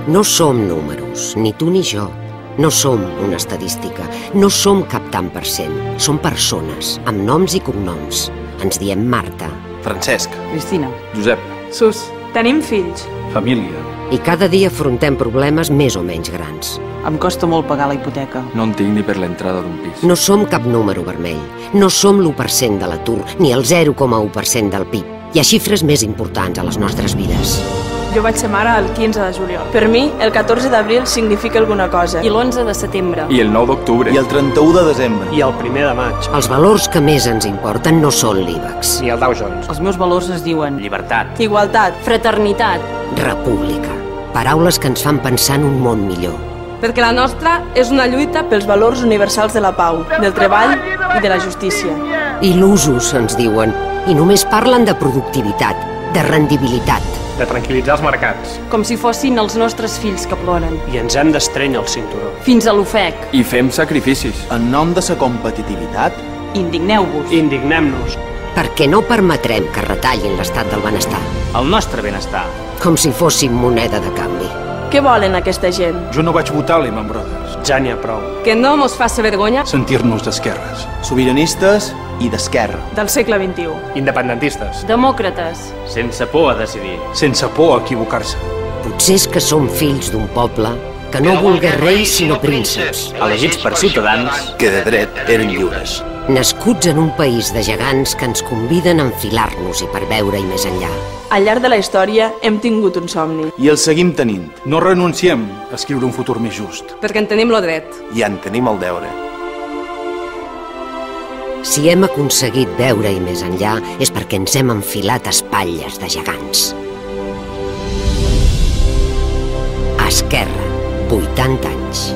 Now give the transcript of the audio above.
No som números, ni tu ni jo. No som una estadística, no som cap tant per cent. Som persones, amb noms i cognoms. Ens diem Marta. Francesc. Cristina. Josep. Sus. Tenim fills. Família. I cada dia afrontem problemes més o menys grans. Em costa molt pagar la hipoteca. No en tinc ni per l'entrada d'un pis. No som cap número vermell. No som l'1% de l'atur, ni el 0,1% del PIB. Hi ha xifres més importants a les nostres vides. Jo vaig ser mare el 15 de juliol. Per mi, el 14 d'abril significa alguna cosa. I l'11 de setembre. I el 9 d'octubre. I el 31 de desembre. I el 1 de maig. Els valors que més ens importen no són l'IBEX. Ni el Dow Jones. Els meus valors es diuen Llibertat. Igualtat. Fraternitat. República. Paraules que ens fan pensar en un món millor. Perquè la nostra és una lluita pels valors universals de la pau, del treball i de la justícia. Il·lusos, ens diuen, i només parlen de productivitat, de rendibilitat. De tranquil·litzar els mercats. Com si fossin els nostres fills que ploren. I ens hem d'estrènyer el cinturó. Fins a l'ofec. I fem sacrificis. En nom de la competitivitat, indigneu-vos. Indignem-nos. Perquè no permetrem que retallin l'estat del benestar, El nostre benestar. com si fóssim moneda de canvi. Què volen aquesta gent? jo no vaig votar Lehman Brothers. Ja n'hi ha prou. Que no mos faci vergonya Sentir-nos d'esquerres. Sobiranistes i d'esquerra. del segle XXI. Independentistes. Demòcrates. Sense por a decidir. Sense por a equivocar-se. Potser és que som fills d'un poble que no volgué reis sinó prínceps, Elegits per ciutadans. Que de dret eren lliures. nascuts en un país de gegants que ens conviden a enfilar-nos-hi per veure-hi més enllà. Al llarg de la història hem tingut un somni. I el seguim tenint. No renunciem a escriure un futur més just. Perquè en tenim el dret. I en tenim el deure. Si hem aconseguit veure-hi més enllà és perquè ens hem enfilat a espatlles de gegants. Esquerra, 80 anys.